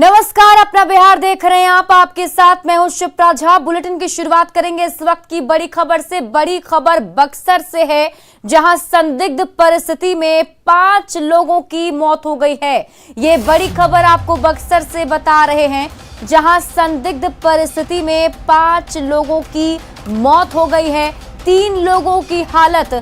नमस्कार, अपना बिहार देख रहे हैं आप। आपके साथ मैं हूं शिप्रा झा। बुलेटिन की शुरुआत करेंगे इस वक्त की बड़ी खबर से। बड़ी खबर बक्सर से है, जहां संदिग्ध परिस्थिति में 5 लोगों की मौत हो गई है। ये बड़ी खबर आपको बक्सर से बता रहे हैं, जहां संदिग्ध परिस्थिति में 5 लोगों की मौत हो गई है। 3 लोगों की हालत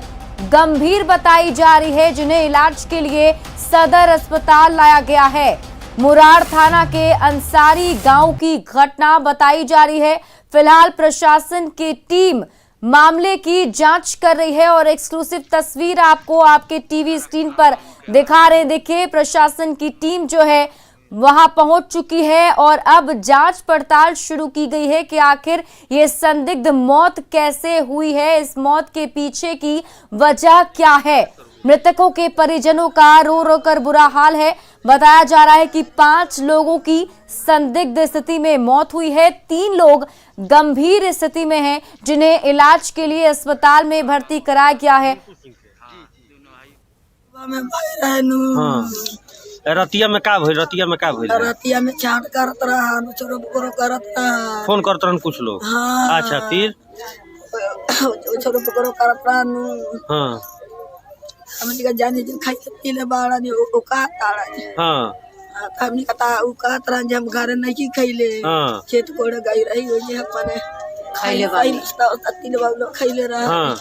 गंभीर बताई जा रही है, जिन्हें इलाज के लिए सदर अस्पताल लाया गया है। मुरार थाना के अंसारी गांव की घटना बताई जा रही है। फिलहाल प्रशासन की टीम मामले की जांच कर रही है और एक्सक्लूसिव तस्वीर आपको आपके टीवी स्क्रीन पर दिखा रहे हैं। देखिए, प्रशासन की टीम जो है वहां पहुंच चुकी है और अब जांच पड़ताल शुरू की गई है कि आखिर ये संदिग्ध मौत कैसे हुई है, इस मौत के पीछे की वजह क्या है। मृतकों के परिजनों का रो रो कर बुरा हाल है। बताया जा रहा है कि 5 लोगों की संदिग्ध स्थिति में मौत हुई है। 3 लोग गंभीर स्थिति में हैं, जिन्हें इलाज के लिए अस्पताल में भर्ती कराया गया है। रतिया में का भइल? रतिया में चाट करत रहा, छोरो बकरो करत रहा, फोन करत रहन कुछ लोग। हाँ। अच्छा, फिर छोरो बकरो करत रहा। हाँ हमनी का जाने जो खाई पीले बाड़ा ने ओ का ताड़ा ने। हाँ हमनी का ता उ का तरह जब घर नहीं खइले। हाँ खेत कोड़ गई रही हो जे अपने खइले बाई तीन बाउलो खइले रहा। हाँ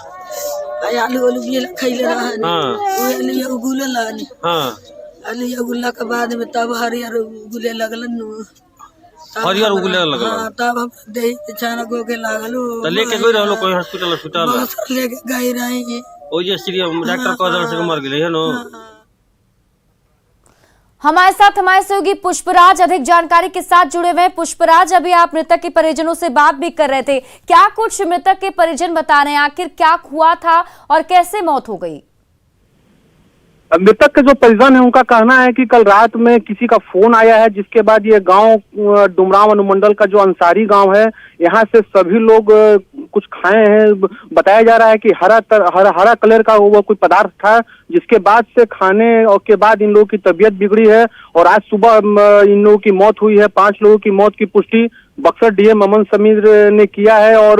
आलू आलू भी खइले रहा ने। हाँ ओए लिए उगुले लानी। हाँ आलू उगुला के बाद में तब हरियर उगुले लगलन नु। हरियर उगले लगल। हां, तब हम देही अचानक हो के लागलो। तो लेके गई रहलो कोई हॉस्पिटल? लेके गई रही। ओ जे श्री डॉक्टर कदर से मर गेले है नो। हमारे साथ हमारे सहयोगी पुष्पराज अधिक जानकारी के साथ जुड़े हुए हैं। पुष्पराज, अभी आप मृतक के परिजनों से बात भी कर रहे थे, क्या कुछ मृतक के परिजन बता रहे हैं, आखिर क्या हुआ था और कैसे मौत हो गई? मृतक के जो परिजन है उनका कहना है कि कल रात में किसी का फोन आया है, जिसके बाद ये गांव डुमराव अनुमंडल का जो अंसारी गांव है, यहाँ से सभी लोग कुछ खाए हैं। बताया जा रहा है कि हरा कलर का वो कोई पदार्थ था, जिसके बाद से खाने और के बाद इन लोगों की तबीयत बिगड़ी है और आज सुबह इन लोगों की मौत हुई है। 5 लोगों की मौत की पुष्टि बक्सर डीएम अमन समीर ने किया है और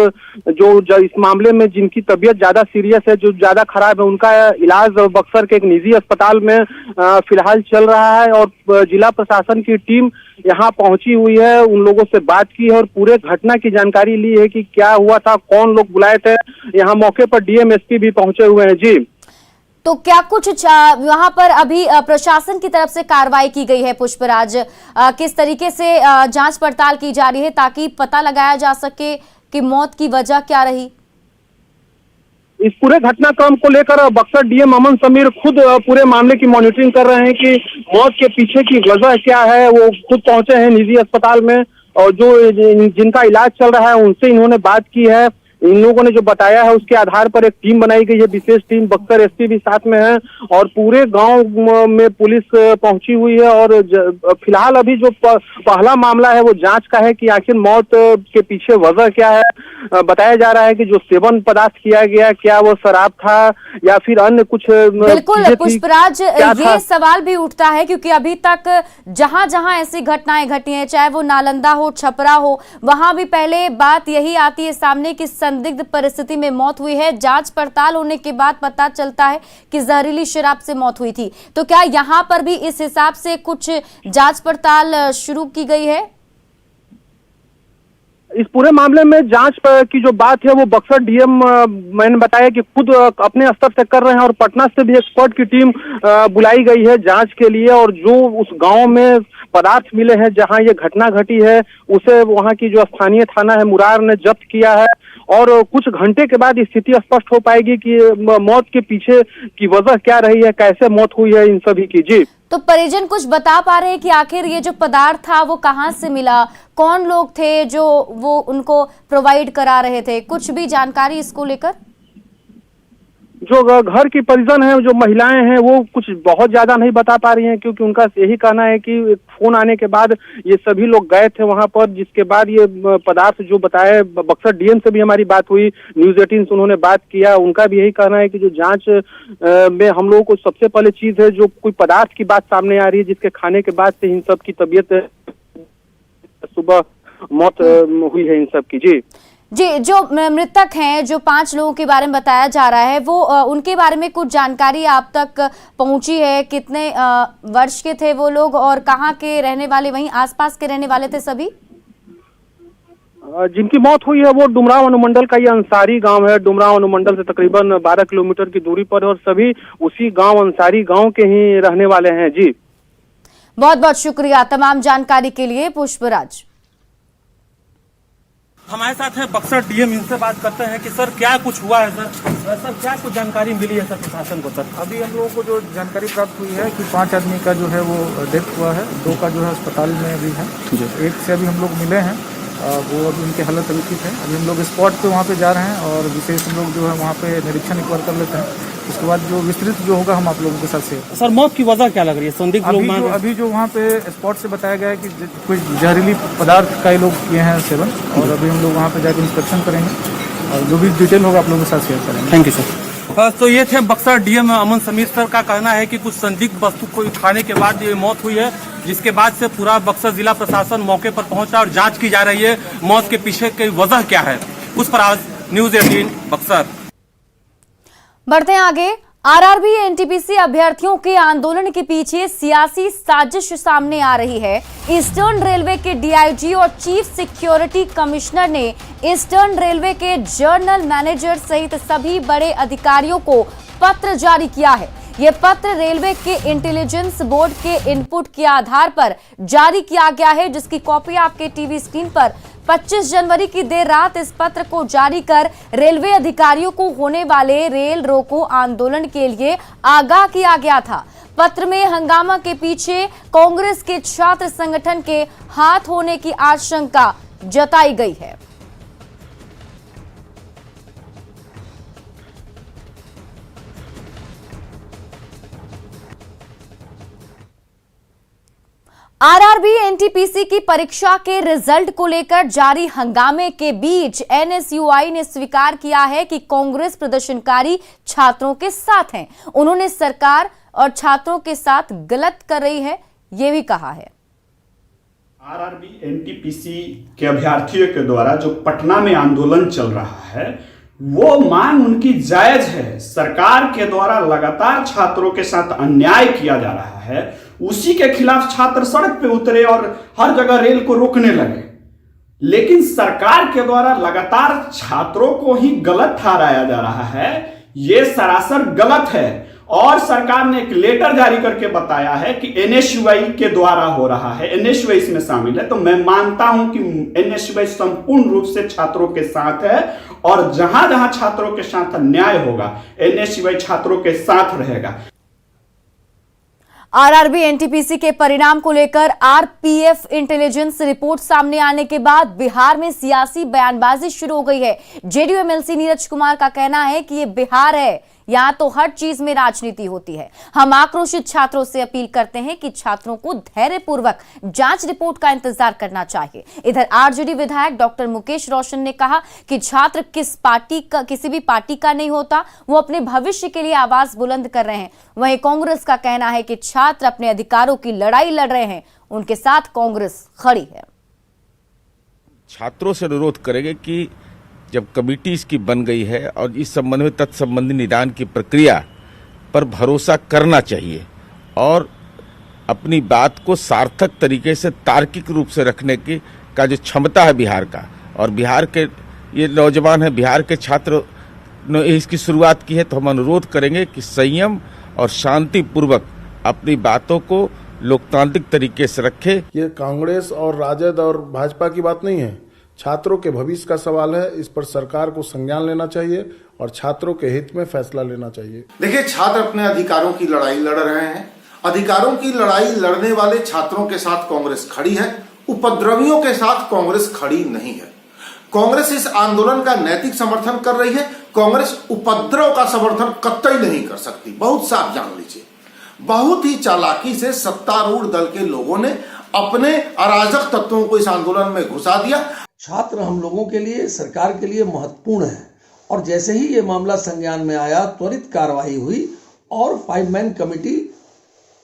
जो इस मामले में जिनकी तबीयत ज्यादा सीरियस है, जो ज्यादा खराब है, उनका इलाज बक्सर के एक निजी अस्पताल में फिलहाल चल रहा है और जिला प्रशासन की टीम यहाँ पहुंची हुई है, उन लोगों से बात की है और पूरे घटना की जानकारी ली है कि क्या हुआ था, कौन लोग बुलाए थे। यहाँ मौके पर डीएम एसपी भी पहुंचे हुए हैं। जी, तो क्या कुछ वहां पर अभी प्रशासन की तरफ से कार्रवाई की गई है? पुष्पराज, किस तरीके से जांच पड़ताल की जा रही है ताकि पता लगाया जा सके कि मौत की वजह क्या रही? इस पूरे घटनाक्रम को लेकर बक्सर डीएम अमन समीर खुद पूरे मामले की मॉनिटरिंग कर रहे हैं कि मौत के पीछे की वजह क्या है। वो खुद पहुंचे हैं निजी अस्पताल में और जो जिनका इलाज चल रहा है उनसे इन्होंने बात की है। इन लोगों ने जो बताया है उसके आधार पर एक टीम बनाई गई है, विशेष टीम। बक्सर एसपी भी साथ में है और पूरे गांव में पुलिस पहुंची हुई है और फिलहाल अभी जो पहला मामला है वो जांच का है कि आखिर मौत के पीछे वजह क्या है। बताया जा रहा है कि जो सेवन पदार्थ किया गया, क्या वो शराब था या फिर अन्य कुछ। बिल्कुल पुष्पराज, ये सवाल भी उठता है क्योंकि अभी तक जहां जहां ऐसी घटनाएं घटी हैं, चाहे वो नालंदा हो, छपरा हो, वहां भी पहले बात यही आती है सामने कि संदिग्ध परिस्थिति में मौत हुई है। जांच पड़ताल होने के बाद पता चलता है कि जहरीली शराब से मौत हुई थी। तो क्या यहां पर भी इस हिसाब से कुछ जांच पड़ताल शुरू की गई है? इस पूरे मामले में जांच की जो बात है वो बक्सर डीएम मैंने बताया कि खुद अपने स्तर से कर रहे हैं और पटना से भी एक्सपर्ट की टीम बुलाई गई है जांच के लिए। और जो उस गांव में पदार्थ मिले हैं जहां ये घटना घटी है, उसे वहां की जो स्थानीय थाना है मुरार ने जब्त किया है और कुछ घंटे के बाद स्थिति स्पष्ट हो पाएगी कि मौत के पीछे की वजह क्या रही है, कैसे मौत हुई है इन सभी की। जी, तो परिजन कुछ बता पा रहे हैं कि आखिर ये जो पदार्थ था वो कहां से मिला, कौन लोग थे जो वो उनको प्रोवाइड करा रहे थे? कुछ भी जानकारी इसको लेकर? जो घर की परिजन है, जो महिलाएं हैं, वो कुछ बहुत ज्यादा नहीं बता पा रही हैं क्योंकि उनका यही कहना है कि फोन आने के बाद ये सभी लोग गए थे वहां पर, जिसके बाद ये पदार्थ जो बताए। बक्सर डीएम से भी हमारी बात हुई, न्यूज 18 से उन्होंने बात किया, उनका भी यही कहना है कि जो जांच में हम लोगों को सबसे पहले चीज है जो कोई पदार्थ की बात सामने आ रही है जिसके खाने के बाद से इन सब की तबीयत सुबह मौत हुई है इन सब की। जी जी, जो मृतक हैं, जो 5 लोगों के बारे में बताया जा रहा है, वो उनके बारे में कुछ जानकारी आप तक पहुंची है? कितने वर्ष के थे वो लोग और कहाँ के रहने वाले, वहीं आसपास के रहने वाले थे सभी? जिनकी मौत हुई है वो डुमरांव अनुमंडल का ये अंसारी गांव है। डुमरांव अनुमंडल से तकरीबन 12 किलोमीटर की दूरी पर है और सभी उसी गांव अंसारी गांव के ही रहने वाले हैं। जी बहुत बहुत शुक्रिया तमाम जानकारी के लिए पुष्पराज। हमारे साथ है बक्सर डीएम, इनसे बात करते हैं कि सर क्या कुछ हुआ है। सर क्या कुछ जानकारी मिली है सर प्रशासन को? सर अभी हम लोगों को जो जानकारी प्राप्त हुई है कि 5 आदमी का जो है वो डेथ हुआ है, 2 का जो है अस्पताल में अभी है, एक से अभी हम लोग मिले हैं, वो अभी उनकी हालत अभी ठीक है। अभी हम लोग स्पॉट पे वहाँ पे जा रहे हैं और विशेष हम लोग जो है वहाँ पे निरीक्षण एक बार कर लेते हैं, उसके बाद जो विस्तृत जो होगा हम आप लोगों के साथ शेयर। सर मौत की वजह क्या लग रही है? संदिग्ध लोग अभी जो वहाँ पे स्पॉट से बताया गया है कि कुछ जहरीली पदार्थ का ये लोग किए हैं सेवन, और अभी हम लोग वहाँ पे जाकर इंस्पेक्शन करेंगे और जो भी डिटेल होगा आप लोगों के साथ शेयर करेंगे। Thank you sir. तो ये थे बक्सर डीएम अमन समीर सर का कहना है कि कुछ संदिग्ध वस्तु को खाने के बाद ये मौत हुई है, जिसके बाद से पूरा बक्सर जिला प्रशासन मौके पर पहुंचा और जांच की जा रही है मौत के पीछे की वजह क्या है। पुष्पराज, न्यूज 18 बक्सर। बढ़ते हैं आगे। आरआरबी एनटीपीसी अभ्यर्थियों के आंदोलन के पीछे सियासी साजिश सामने आ रही है। ईस्टर्न रेलवे के डीआईजी और चीफ सिक्योरिटी कमिश्नर ने ईस्टर्न रेलवे के जनरल मैनेजर सहित सभी बड़े अधिकारियों को पत्र जारी किया है। ये पत्र रेलवे के इंटेलिजेंस बोर्ड के इनपुट के आधार पर जारी किया गया है, जिसकी कॉपी आपके टीवी स्क्रीन पर 25 जनवरी की देर रात इस पत्र को जारी कर रेलवे अधिकारियों को होने वाले रेल रोको आंदोलन के लिए आगाह किया गया था। पत्र में हंगामा के पीछे कांग्रेस के छात्र संगठन के हाथ होने की आशंका जताई गई है। आरआरबी एनटीपीसी की परीक्षा के रिजल्ट को लेकर जारी हंगामे के बीच एनएसयूआई ने स्वीकार किया है कि कांग्रेस प्रदर्शनकारी छात्रों के साथ हैं। उन्होंने सरकार और छात्रों के साथ गलत कर रही है, ये भी कहा है। आरआरबी एनटीपीसी के अभ्यर्थियों के द्वारा जो पटना में आंदोलन चल रहा है वो मांग उनकी जायज है। सरकार के द्वारा लगातार छात्रों के साथ अन्याय किया जा रहा है, उसी के खिलाफ छात्र सड़क पे उतरे और हर जगह रेल को रोकने लगे। लेकिन सरकार के द्वारा लगातार छात्रों को ही गलत ठहराया जा रहा है, ये सरासर गलत है। और सरकार ने एक लेटर जारी करके बताया है कि एनएसयूआई के द्वारा हो रहा है, एनएसयूआई इसमें शामिल है। तो मैं मानता हूं कि एनएसयूआई संपूर्ण रूप से छात्रों के साथ है और जहां जहां छात्रों के साथ अन्याय होगा एनएसयूआई छात्रों के साथ रहेगा। आरआरबी एनटीपीसी के परिणाम को लेकर आरपीएफ इंटेलिजेंस रिपोर्ट सामने आने के बाद बिहार में सियासी बयानबाजी शुरू हो गई है। जेडीयू एमएलसी नीरज कुमार का कहना है कि ये बिहार है, यहाँ तो हर चीज में राजनीति होती है। हम आक्रोशित छात्रों से अपील करते हैं कि छात्रों को धैर्यपूर्वक जांच रिपोर्ट का इंतजार करना चाहिए। इधर आरजेडी विधायक डॉक्टर मुकेश रोशन ने कहा कि छात्र किसी भी पार्टी का नहीं होता, वो अपने भविष्य के लिए आवाज बुलंद कर रहे हैं। वहीं कांग्रेस का कहना है कि छात्र अपने अधिकारों की लड़ाई लड़ रहे हैं, उनके साथ कांग्रेस खड़ी है। छात्रों से अनुरोध करेंगे कि जब कमेटी इसकी बन गई है और इस संबंध में तत्संबंधी निदान की प्रक्रिया पर भरोसा करना चाहिए और अपनी बात को सार्थक तरीके से तार्किक रूप से रखने की का जो क्षमता है बिहार का, और बिहार के ये नौजवान है, बिहार के छात्र ने इसकी शुरुआत की है, तो हम अनुरोध करेंगे कि संयम और शांति पूर्वक अपनी बातों को लोकतांत्रिक तरीके से रखे। ये कांग्रेस और राजद और भाजपा की बात नहीं है, छात्रों के भविष्य का सवाल है। इस पर सरकार को संज्ञान लेना चाहिए और छात्रों के हित में फैसला लेना चाहिए। देखिए, छात्र अपने अधिकारों की लड़ाई लड़ रहे हैं। अधिकारों की लड़ाई लड़ने वाले छात्रों के साथ कांग्रेस खड़ी है, उपद्रवियों के साथ कांग्रेस खड़ी नहीं है। कांग्रेस इस आंदोलन का नैतिक समर्थन कर रही है, कांग्रेस उपद्रव का समर्थन कतई नहीं कर सकती। बहुत साफ जान लीजिए, बहुत ही चालाकी से सत्तारूढ़ दल के लोगों ने अपने अराजक तत्वों को इस आंदोलन में घुसा दिया। छात्र हम लोगों के लिए, सरकार के लिए महत्वपूर्ण है और जैसे ही ये मामला संज्ञान में आया त्वरित कार्रवाई हुई और 5 मैन कमेटी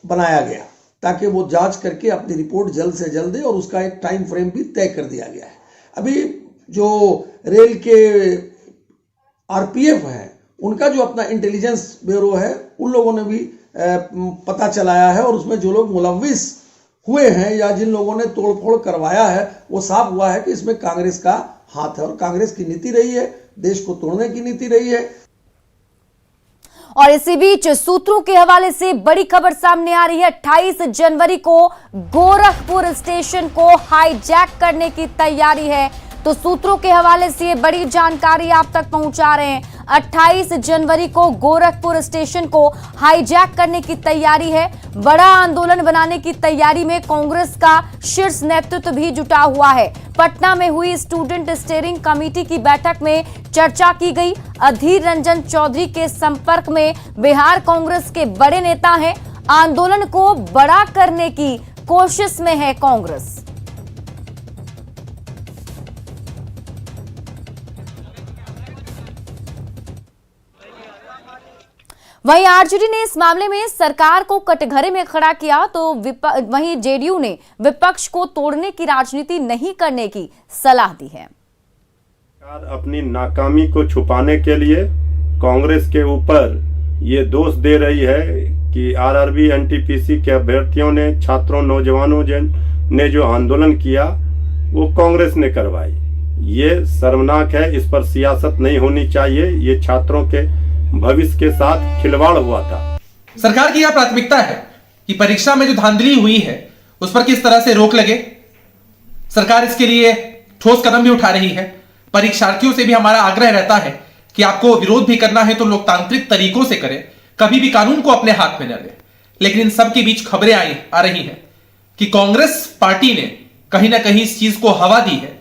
बनाया गया ताकि वो जांच करके अपनी रिपोर्ट जल्द से जल्द दे, और उसका एक टाइम फ्रेम भी तय कर दिया गया है। अभी जो रेल के आरपीएफ है, उनका जो अपना इंटेलिजेंस ब्यूरो है, उन लोगों ने भी पता चलाया है, और उसमें जो लोग मुलव्विस हुए हैं या जिन लोगों ने तोड़फोड़ करवाया है, वो साफ हुआ है कि इसमें कांग्रेस का हाथ है, और कांग्रेस की नीति रही है, देश को तोड़ने की नीति रही है। और इसी बीच सूत्रों के हवाले से बड़ी खबर सामने आ रही है। 28 जनवरी को गोरखपुर स्टेशन को हाईजैक करने की तैयारी है। तो सूत्रों के हवाले से बड़ी जानकारी आप तक पहुंचा रहे हैं। 28 जनवरी को गोरखपुर स्टेशन को हाईजैक करने की तैयारी है। बड़ा आंदोलन बनाने की तैयारी में कांग्रेस का शीर्ष नेतृत्व भी जुटा हुआ है। पटना में हुई स्टूडेंट स्टीयरिंग कमेटी की बैठक में चर्चा की गई। अधीर रंजन चौधरी के संपर्क में बिहार कांग्रेस के बड़े नेता हैं। आंदोलन को बड़ा करने की कोशिश में है कांग्रेस। वहीं आरजेडी ने इस मामले में सरकार को कटघरे में खड़ा किया, तो वहीं जेडीयू ने विपक्ष को तोड़ने की राजनीति नहीं करने की सलाह दी है। सरकार अपनी नाकामी को छुपाने के लिए कांग्रेस के ऊपर ये दोष दे रही है कि आरआरबी एनटीपीसी के अभ्यर्थियों ने, छात्रों, नौजवानों ने जो आंदोलन किया वो कांग्रेस ने करवाई। ये शर्मनाक है, इस पर सियासत नहीं होनी चाहिए। ये छात्रों के भविष्य के साथ खिलवाड़ हुआ था। सरकार की यह प्राथमिकता है कि परीक्षा में जो धांधली हुई है उस पर किस तरह से रोक लगे। सरकार इसके लिए ठोस कदम भी उठा रही है। परीक्षार्थियों से भी हमारा आग्रह रहता है कि आपको विरोध भी करना है तो लोकतांत्रिक तरीकों से करें, कभी भी कानून को अपने हाथ में न ले। लेकिन इन सब के बीच खबरें आ रही हैं कि कांग्रेस पार्टी ने कहीं ना कहीं इस चीज को हवा दी है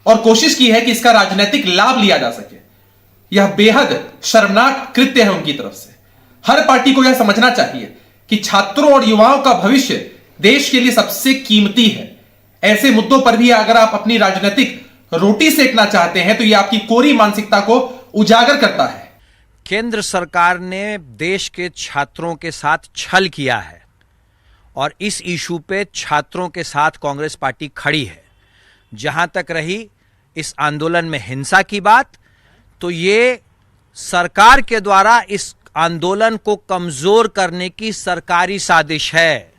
और कोशिश की है कि इसका राजनीतिक लाभ लिया जा सके। यह बेहद शर्मनाक कृत्य है उनकी तरफ से। हर पार्टी को यह समझना चाहिए कि छात्रों और युवाओं का भविष्य देश के लिए सबसे कीमती है। ऐसे मुद्दों पर भी अगर आप अपनी राजनीतिक रोटी सेकना चाहते हैं तो यह आपकी कोरी मानसिकता को उजागर करता है। केंद्र सरकार ने देश के छात्रों के साथ छल किया है और इस इशू पे छात्रों के साथ कांग्रेस पार्टी खड़ी है। जहां तक रही इस आंदोलन में हिंसा की बात, तो ये सरकार के द्वारा इस आंदोलन को कमजोर करने की सरकारी साजिश है।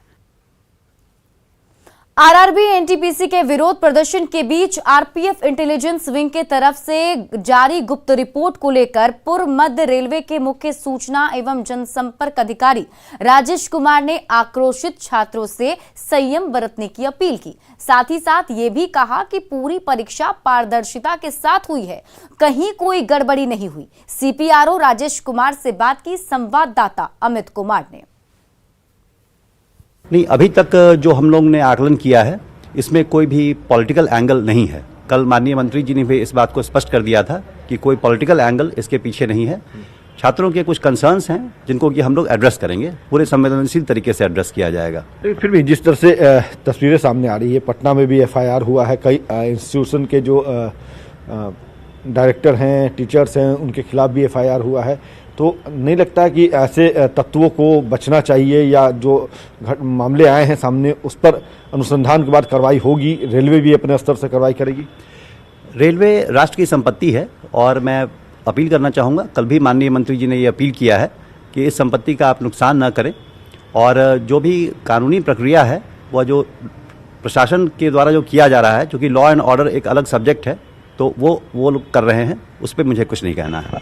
आरआरबी एनटीपीसी के विरोध प्रदर्शन के बीच आरपीएफ इंटेलिजेंस विंग के तरफ से जारी गुप्त रिपोर्ट को लेकर पूर्व मध्य रेलवे के मुख्य सूचना एवं जनसंपर्क अधिकारी राजेश कुमार ने आक्रोशित छात्रों से संयम बरतने की अपील की। साथ ही साथ ये भी कहा कि पूरी परीक्षा पारदर्शिता के साथ हुई है, कहीं कोई गड़बड़ी नहीं हुई। सीपीआरओ राजेश कुमार से बात की संवाददाता अमित कुमार ने। नहीं, अभी तक जो हम लोग ने आकलन किया है इसमें कोई भी पॉलिटिकल एंगल नहीं है। कल माननीय मंत्री जी ने भी इस बात को स्पष्ट कर दिया था कि कोई पॉलिटिकल एंगल इसके पीछे नहीं है। छात्रों के कुछ कंसर्न्स हैं जिनको कि हम लोग एड्रेस करेंगे, पूरे संवेदनशील तरीके से एड्रेस किया जाएगा। फिर भी जिस तरह से तस्वीरें सामने आ रही है, पटना में भी एफआईआर हुआ है, कई इंस्टीट्यूशन के जो डायरेक्टर हैं, टीचर्स हैं, उनके खिलाफ भी एफआईआर हुआ है। तो नहीं लगता कि ऐसे तत्वों को बचना चाहिए, या जो मामले आए हैं सामने उस पर अनुसंधान के बाद कार्रवाई होगी? रेलवे भी अपने स्तर से कार्रवाई करेगी? रेलवे राष्ट्र की संपत्ति है और मैं अपील करना चाहूँगा, कल भी माननीय मंत्री जी ने ये अपील किया है कि इस संपत्ति का आप नुकसान न करें, और जो भी कानूनी प्रक्रिया है वह जो प्रशासन के द्वारा जो किया जा रहा है, क्योंकि लॉ एंड ऑर्डर एक अलग सब्जेक्ट है, तो वो लोग कर रहे हैं, उस पर मुझे कुछ नहीं कहना है।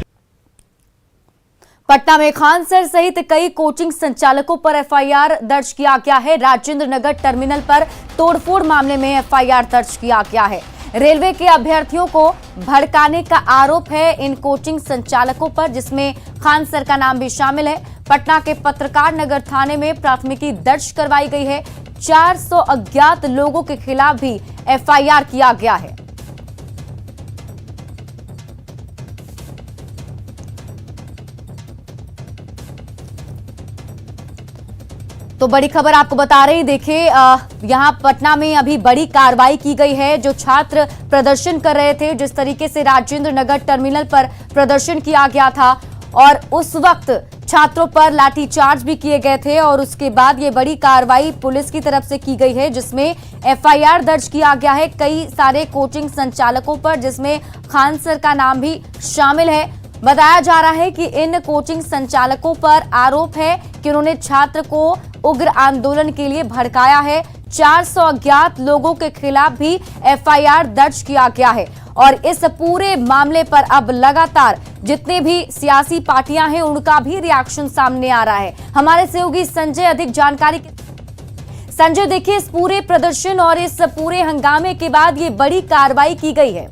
पटना में खान सर सहित कई कोचिंग संचालकों पर एफआईआर दर्ज किया गया है। राजेंद्र नगर टर्मिनल पर तोड़फोड़ मामले में एफआईआर दर्ज किया गया है। रेलवे के अभ्यर्थियों को भड़काने का आरोप है इन कोचिंग संचालकों पर, जिसमें खान सर का नाम भी शामिल है। पटना के पत्रकार नगर थाने में प्राथमिकी दर्ज करवाई गई है। 400 अज्ञात लोगों के खिलाफ भी एफआईआर किया गया है। तो बड़ी खबर आपको बता रही, देखिए यहां पटना में अभी बड़ी कार्रवाई की गई है। जो छात्र प्रदर्शन कर रहे थे, जिस तरीके से राजेंद्र नगर टर्मिनल पर प्रदर्शन किया गया था और उस वक्त छात्रों पर लाठीचार्ज भी किए गए थे और उसके बाद ये बड़ी कार्रवाई पुलिस की तरफ से की गई है, जिसमें एफआईआर दर्ज किया गया है कई सारे कोचिंग संचालकों पर, जिसमें खान सर का नाम भी शामिल है। बताया जा रहा है कि इन कोचिंग संचालकों पर आरोप है कि उन्होंने छात्र को उग्र आंदोलन के लिए भड़काया है। 400 अज्ञात लोगों के खिलाफ भी एफआईआर दर्ज किया गया है और इस पूरे मामले पर अब लगातार जितने भी सियासी पार्टियां हैं उनका भी रिएक्शन सामने आ रहा है। हमारे सहयोगी संजय अधिक जानकारी। संजय, देखिए इस पूरे प्रदर्शन और इस पूरे हंगामे के बाद ये बड़ी कार्रवाई की गई है।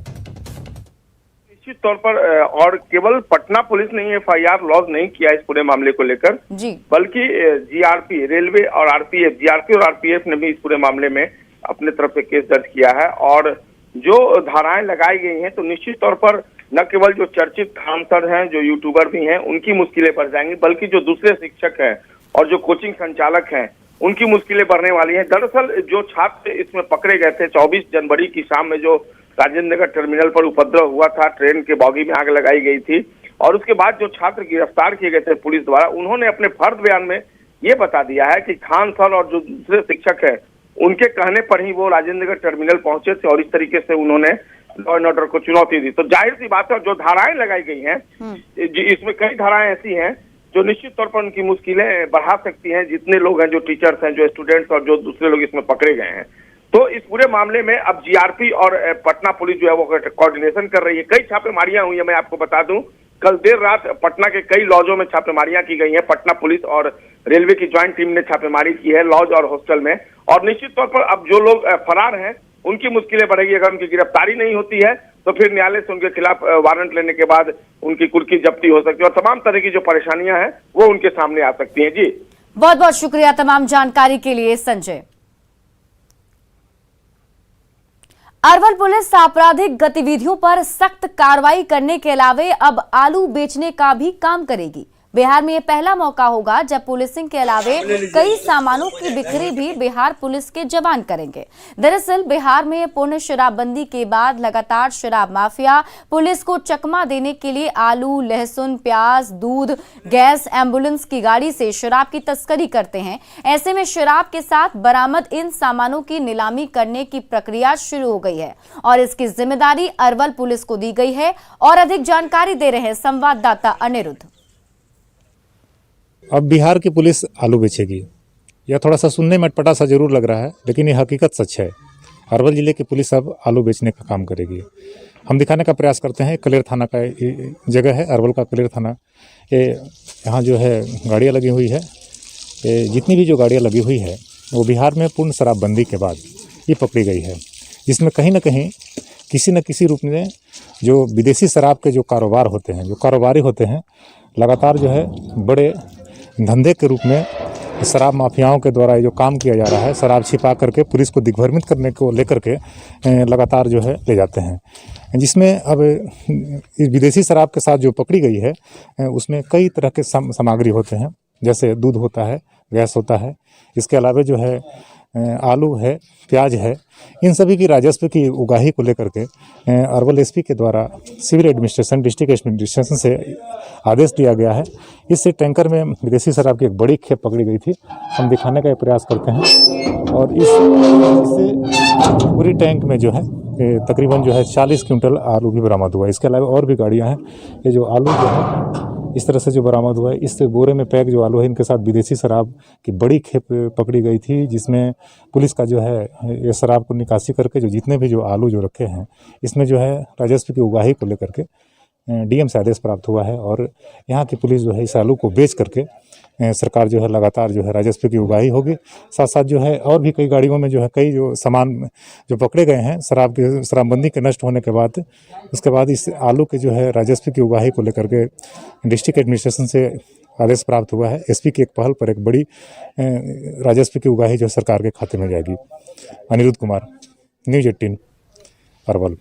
निश्चित तौर पर और केवल पटना पुलिस ने एफआईआर लॉन्च नहीं किया इस पूरे मामले को लेकर जी, बल्कि जीआरपी, रेलवे और आरपीएफ, जीआरपी और आरपीएफ ने भी इस पूरे मामले में अपने तरफ से केस दर्ज किया है। और जो धाराएं लगाई गई हैं तो निश्चित तौर पर न केवल जो चर्चित खान सर हैं, जो यूट्यूबर भी हैं, उनकी मुश्किलें बढ़ जाएंगी, बल्कि जो दूसरे शिक्षक हैं और जो कोचिंग संचालक हैं उनकी मुश्किलें बढ़ने वाली हैं। दरअसल जो छात्र इसमें पकड़े गए थे 24 जनवरी की शाम में जो राजेंद्र नगर टर्मिनल पर उपद्रव हुआ था, ट्रेन के बॉगी में आग लगाई गई थी और उसके बाद जो छात्र गिरफ्तार किए गए थे पुलिस द्वारा, उन्होंने अपने फर्द बयान में ये बता दिया है कि खान सर और जो दूसरे शिक्षक हैं उनके कहने पर ही वो राजेंद्र नगर टर्मिनल पहुंचे थे और इस तरीके से उन्होंने लॉ एंड ऑर्डर को चुनौती दी। तो जाहिर सी बात है, जो धाराएं लगाई गई हैं इसमें कई धाराएं ऐसी हैं जो निश्चित तौर पर उनकी मुश्किलें बढ़ा सकती हैं। जितने लोग हैं, जो टीचर्स हैं, जो स्टूडेंट्स और जो दूसरे लोग इसमें पकड़े गए हैं, तो इस पूरे मामले में अब जीआरपी और पटना पुलिस जो है वो कोऑर्डिनेशन कर रही है। कई छापेमारियां हुई है, मैं आपको बता दूं, कल देर रात पटना के कई लॉजों में छापेमारियां की गई हैं। पटना पुलिस और रेलवे की ज्वाइंट टीम ने छापेमारी की है लॉज और हॉस्टल में। और निश्चित तौर पर अब जो लोग फरार हैं उनकी मुश्किलें बढ़ेगी। अगर उनकी गिरफ्तारी नहीं होती है तो फिर न्यायालय से उनके खिलाफ वारंट लेने के बाद उनकी कुर्की जब्ती हो सकती है और तमाम तरह की जो परेशानियां हैं वो उनके सामने आ सकती हैं। जी, बहुत बहुत शुक्रिया तमाम जानकारी के लिए संजय। अरवल पुलिस आपराधिक गतिविधियों पर सख्त कार्रवाई करने के अलावे अब आलू बेचने का भी काम करेगी। बिहार में यह पहला मौका होगा जब पुलिसिंग के अलावे कई सामानों की बिक्री भी बिहार पुलिस के जवान करेंगे। दरअसल बिहार में पूर्ण शराबबंदी के बाद लगातार शराब माफिया पुलिस को चकमा देने के लिए आलू, लहसुन, प्याज, दूध, गैस, एम्बुलेंस की गाड़ी से शराब की तस्करी करते हैं। ऐसे में शराब के साथ बरामद इन सामानों की नीलामी करने की प्रक्रिया शुरू हो गई है और इसकी जिम्मेदारी अरवल पुलिस को दी गई है। और अधिक जानकारी दे रहे हैं संवाददाता अनिरुद्ध। अब बिहार की पुलिस आलू बेचेगी। यह थोड़ा सा सुनने में अटपटा सा जरूर लग रहा है, लेकिन यह हकीकत सच है। अरवल जिले की पुलिस अब आलू बेचने का काम करेगी। हम दिखाने का प्रयास करते हैं। कलेर थाना का जगह है, अरवल का कलेर थाना। यहाँ जो है गाड़ियाँ लगी हुई है। जितनी भी जो गाड़ियाँ लगी हुई है वो बिहार में पूर्ण शराबबंदी के बाद ये पकड़ी गई है, जिसमें कहीं ना कहीं किसी न किसी रूप में जो विदेशी शराब के जो कारोबार होते हैं, जो कारोबारी होते हैं, लगातार जो है बड़े धंधे के रूप में शराब माफियाओं के द्वारा जो काम किया जा रहा है, शराब छिपा करके पुलिस को दिग्भ्रमित करने को लेकर के लगातार जो है ले जाते हैं। जिसमें अब इस विदेशी शराब के साथ जो पकड़ी गई है उसमें कई तरह के सामग्री होते हैं, जैसे दूध होता है, गैस होता है, इसके अलावा जो है आलू है, प्याज है। इन सभी की राजस्व की उगाही को लेकर के अरवल एसपी के द्वारा सिविल एडमिनिस्ट्रेशन, डिस्ट्रिक्ट एडमिनिस्ट्रेशन से आदेश दिया गया है। इससे टैंकर में विदेशी शराब की एक बड़ी खेप पकड़ी गई थी। हम दिखाने का प्रयास करते हैं और इससे पूरी टैंक में जो है तकरीबन जो है 40 क्विंटल आलू भी बरामद हुआ है। इसके अलावा और भी गाड़ियाँ हैं। ये जो आलू जो है इस तरह से जो बरामद हुआ है, इस बोरे में पैक जो आलू है, इनके साथ विदेशी शराब की बड़ी खेप पकड़ी गई थी, जिसमें पुलिस का जो है ये शराब को निकासी करके जो जितने भी जो आलू जो रखे हैं, इसमें जो है राजस्व की उगाही को लेकर के डीएम से आदेश प्राप्त हुआ है और यहाँ की पुलिस जो है इस आलू को बेच करके सरकार जो है लगातार जो है राजस्व की उगाही होगी। साथ साथ जो है और भी कई गाड़ियों में जो है कई जो सामान जो पकड़े गए हैं शराबबंदी के नष्ट होने के बाद, उसके बाद इस आलू के जो है राजस्व की उगाही को लेकर के डिस्ट्रिक्ट एडमिनिस्ट्रेशन से आदेश प्राप्त हुआ है। एसपी की एक पहल पर एक बड़ी राजस्व की उगाही जो सरकार के खाते में जाएगी। अनिरुद्ध कुमार, न्यूज़ 18 अरवल।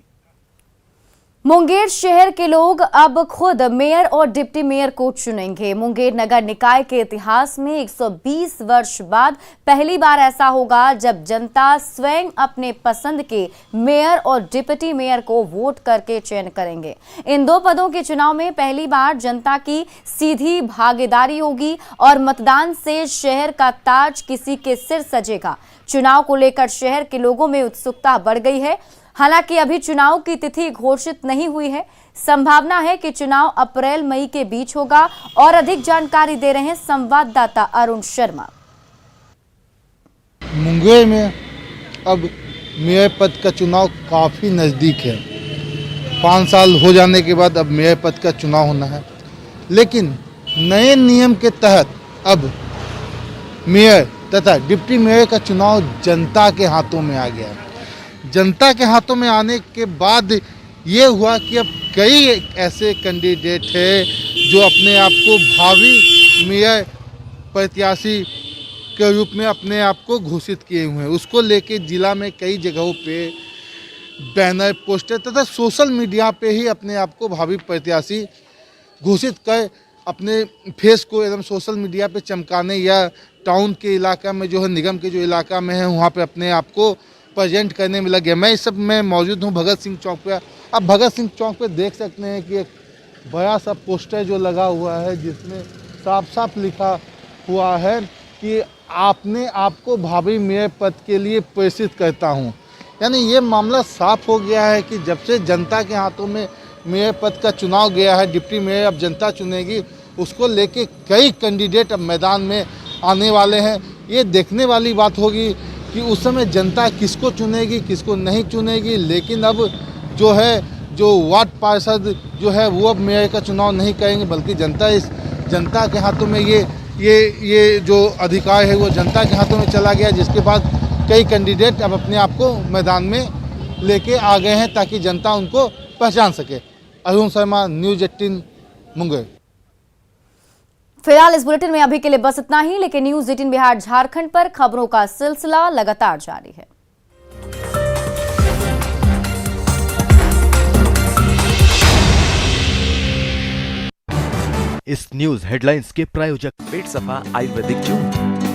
मुंगेर शहर के लोग अब खुद मेयर और डिप्टी मेयर को चुनेंगे। मुंगेर नगर निकाय के इतिहास में 120 वर्ष बाद पहली बार ऐसा होगा जब जनता स्वयं अपने पसंद के मेयर और डिप्टी मेयर को वोट करके चयन करेंगे। इन दो पदों के चुनाव में पहली बार जनता की सीधी भागीदारी होगी और मतदान से शहर का ताज किसी के सिर सजेगा। चुनाव को लेकर शहर के लोगों में उत्सुकता बढ़ गई है। हालांकि अभी चुनाव की तिथि घोषित नहीं हुई है। संभावना है कि चुनाव अप्रैल मई के बीच होगा। और अधिक जानकारी दे रहे हैं संवाददाता अरुण शर्मा। मुंगेर में अब मेयर पद का चुनाव काफ़ी नज़दीक है। 5 साल हो जाने के बाद अब मेयर पद का चुनाव होना है, लेकिन नए नियम के तहत अब मेयर तथा डिप्टी मेयर का चुनाव जनता के हाथों में आ गया है। जनता के हाथों में आने के बाद ये हुआ कि अब कई ऐसे कैंडिडेट हैं जो अपने आप को भावी मेयर प्रत्याशी के रूप में अपने आप को घोषित किए हुए हैं। उसको लेके जिला में कई जगहों पे बैनर, पोस्टर तथा सोशल मीडिया पे ही अपने आप को भावी प्रत्याशी घोषित कर अपने फेस को एकदम सोशल मीडिया पे चमकाने या टाउन के इलाका में जो है, निगम के जो इलाका में है, वहाँ पे अपने आप को प्रेजेंट करने में लगे। मैं इस सब में मौजूद हूँ भगत सिंह चौक पे। अब भगत सिंह चौक पे देख सकते हैं कि एक बड़ा सा पोस्टर जो लगा हुआ है जिसमें साफ साफ लिखा हुआ है कि आपने आपको भावी मेयर पद के लिए प्रेषित करता हूँ। यानी ये मामला साफ हो गया है कि जब से जनता के हाथों में मेयर पद का चुनाव गया है, डिप्टी मेयर अब जनता चुनेगी, उसको लेके कई कैंडिडेट अब मैदान में आने वाले हैं। ये देखने वाली बात होगी कि उस समय जनता किसको चुनेगी, किसको नहीं चुनेगी। लेकिन अब जो है, जो वार्ड पार्षद जो है वो अब मेयर का चुनाव नहीं करेंगे, बल्कि जनता के हाथों में ये जो अधिकार है वो जनता के हाथों में चला गया, जिसके बाद कई कैंडिडेट अब अपने आप को मैदान में लेके आ गए हैं ताकि जनता उनको पहचान सके। अरुण शर्मा, न्यूज़ 18 मुंगेर। फिलहाल इस बुलेटिन में अभी के लिए बस इतना ही, लेकिन न्यूज़ 18 बिहार झारखंड पर खबरों का सिलसिला लगातार जारी है। इस न्यूज हेडलाइंस के प्रायोजक पेट सफा आयुर्वेदिक जून।